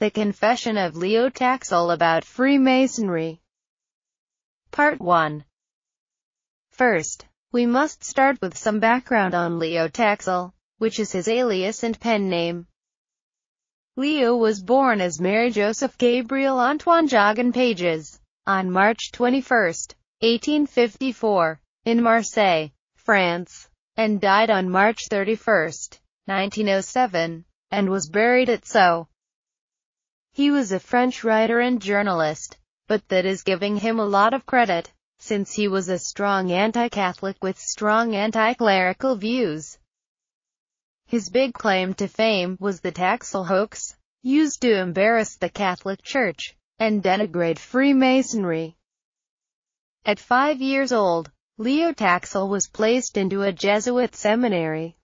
The Confession of Leo Taxil about Freemasonry. Part 1. First, we must start with some background on Leo Taxil, which is his alias and pen name. Leo was born as Mary Joseph Gabriel Antoine Joguin Pages, on March 21, 1854, in Marseille, France, and died on March 31, 1907, and was buried at Sceaux. He was a French writer and journalist, but that is giving him a lot of credit, since he was a strong anti-Catholic with strong anti-clerical views. His big claim to fame was the Taxil Hoax, used to embarrass the Catholic Church, and denigrate Freemasonry. At 5 years old, Leo Taxil was placed into a Jesuit seminary.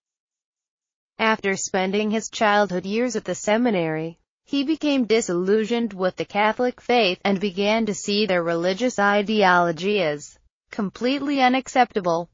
After spending his childhood years at the seminary, he became disillusioned with the Catholic faith and began to see their religious ideology as completely unacceptable.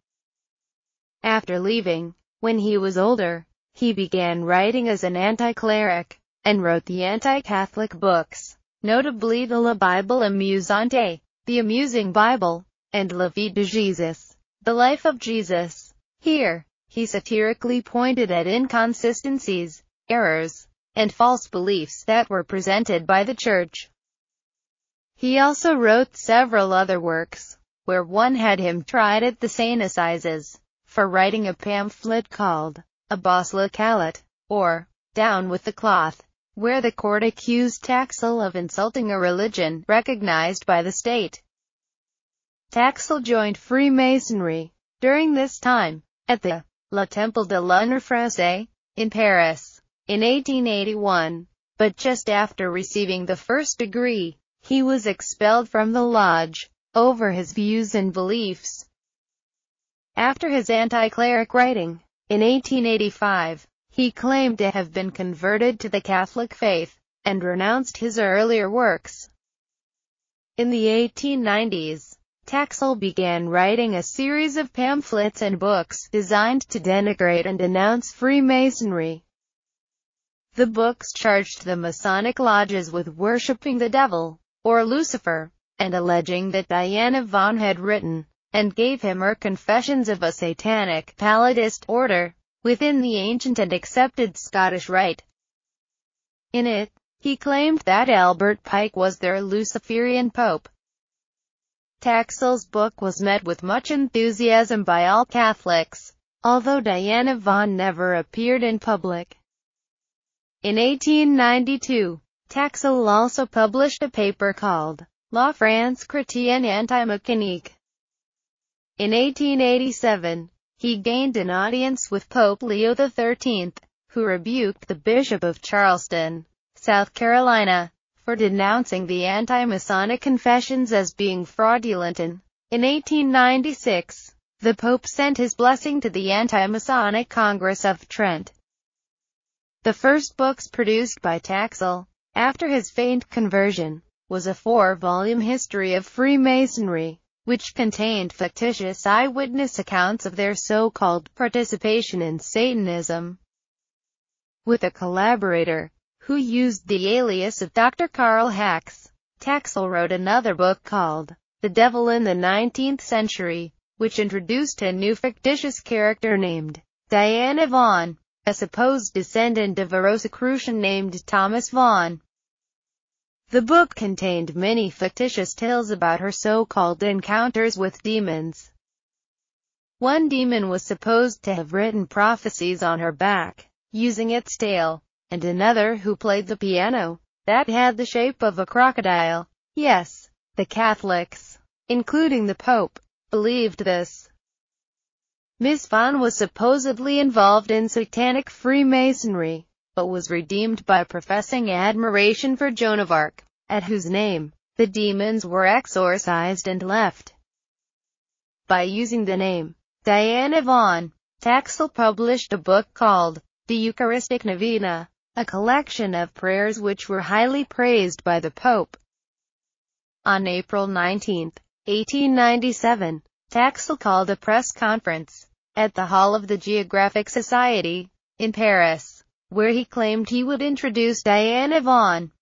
After leaving, when he was older, he began writing as an anti-cleric, and wrote the anti-Catholic books, notably the La Bible Amusante, the Amusing Bible, and La Vie de Jesus, the Life of Jesus. Here, he satirically pointed at inconsistencies, errors, and false beliefs that were presented by the Church. He also wrote several other works, where one had him tried at the Seine Assizes, for writing a pamphlet called A Bas le Calat, or Down with the Cloth, where the court accused Taxil of insulting a religion recognized by the state. Taxil joined Freemasonry, during this time, at the Le Temple de l'Honneur Français, in Paris, in 1881, but just after receiving the first degree, he was expelled from the lodge, over his views and beliefs. After his anti-cleric writing, in 1885, he claimed to have been converted to the Catholic faith, and renounced his earlier works. In the 1890s, Taxil began writing a series of pamphlets and books designed to denigrate and denounce Freemasonry. The books charged the Masonic lodges with worshipping the devil, or Lucifer, and alleging that Diana Vaughan had written, and gave him her confessions of a satanic, palladist order, within the ancient and accepted Scottish Rite. In it, he claimed that Albert Pike was their Luciferian Pope. Taxil's book was met with much enthusiasm by all Catholics, although Diana Vaughan never appeared in public. In 1892, Taxil also published a paper called La France chrétienne anti-masonique. In 1887, he gained an audience with Pope Leo XIII, who rebuked the Bishop of Charleston, South Carolina, for denouncing the anti-Masonic confessions as being fraudulent, and, in 1896, the Pope sent his blessing to the Anti-Masonic Congress of Trent. The first books produced by Taxil, after his feigned conversion, was a 4-volume history of Freemasonry, which contained fictitious eyewitness accounts of their so-called participation in Satanism. With a collaborator, who used the alias of Dr. Karl Hax, Taxil wrote another book called The Devil in the 19th Century, which introduced a new fictitious character named Diana Vaughan, a supposed descendant of a Rosicrucian named Thomas Vaughan. The book contained many fictitious tales about her so-called encounters with demons. One demon was supposed to have written prophecies on her back, using its tail, and another who played the piano, that had the shape of a crocodile. Yes, the Catholics, including the Pope, believed this. Miss Vaughan was supposedly involved in satanic Freemasonry, but was redeemed by professing admiration for Joan of Arc, at whose name the demons were exorcised and left. By using the name Diana Vaughan, Taxil published a book called The Eucharistic Novena, a collection of prayers which were highly praised by the Pope. On April 19, 1897, Taxil called a press conference at the Hall of the Geographic Society, in Paris, where he claimed he would introduce Diana Vaughan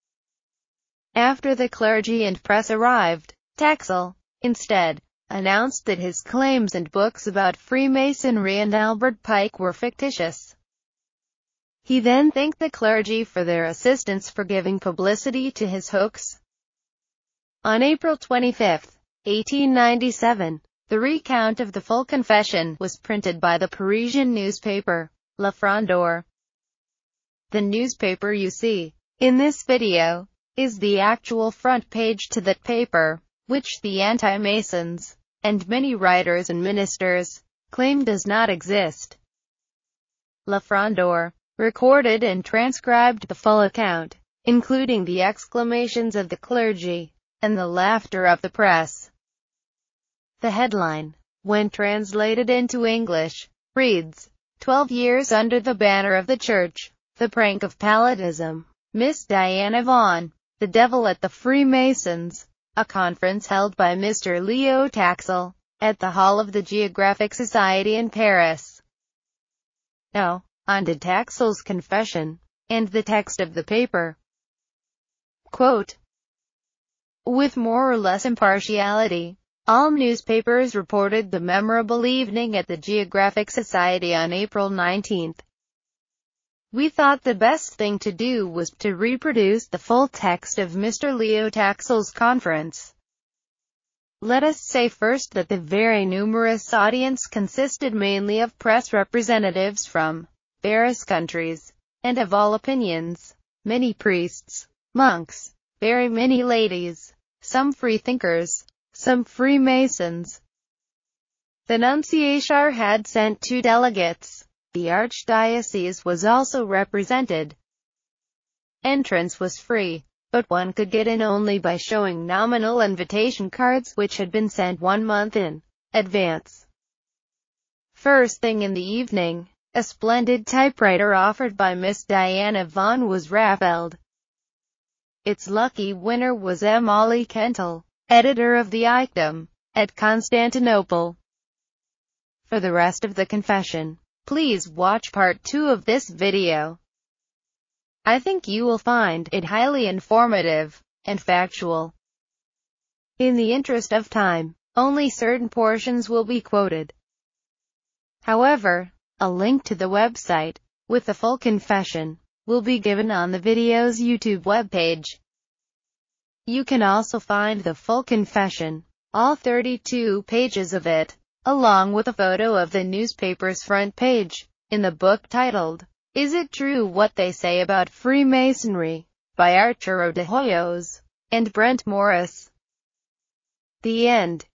After the clergy and press arrived, Taxil, instead, announced that his claims and books about Freemasonry and Albert Pike were fictitious. He then thanked the clergy for their assistance for giving publicity to his hoax. On April 25, 1897, the recount of the full confession was printed by the Parisian newspaper, La Frondeur. The newspaper you see in this video is the actual front page to that paper, which the anti-Masons, and many writers and ministers, claim does not exist. La Frondeur recorded and transcribed the full account, including the exclamations of the clergy, and the laughter of the press. The headline, when translated into English, reads, 12 years under the banner of the Church, the prank of palliatism, Miss Diana Vaughan, the devil at the Freemasons, a conference held by Mr. Leo Taxil, at the Hall of the Geographic Society in Paris. Now, on to Taxil's confession, and the text of the paper. Quote, with more or less impartiality, all newspapers reported the memorable evening at the Geographic Society on April 19. We thought the best thing to do was to reproduce the full text of Mr. Leo Taxil's conference. Let us say first that the very numerous audience consisted mainly of press representatives from various countries, and of all opinions, many priests, monks, very many ladies, some freethinkers, some Freemasons. The Nunciature had sent 2 delegates. The archdiocese was also represented. Entrance was free, but one could get in only by showing nominal invitation cards which had been sent 1 month in advance. First thing in the evening, a splendid typewriter offered by Miss Diana Vaughan was raffled. Its lucky winner was M. Ollie Kentel, editor of the Item, at Constantinople. For the rest of the confession, please watch part 2 of this video. I think you will find it highly informative and factual. In the interest of time, only certain portions will be quoted. However, a link to the website, with the full confession, will be given on the video's YouTube webpage. You can also find the full confession, all 32 pages of it, along with a photo of the newspaper's front page, in the book titled, Is It True What They Say About Freemasonry? By Arturo de Hoyos and Brent Morris. The end.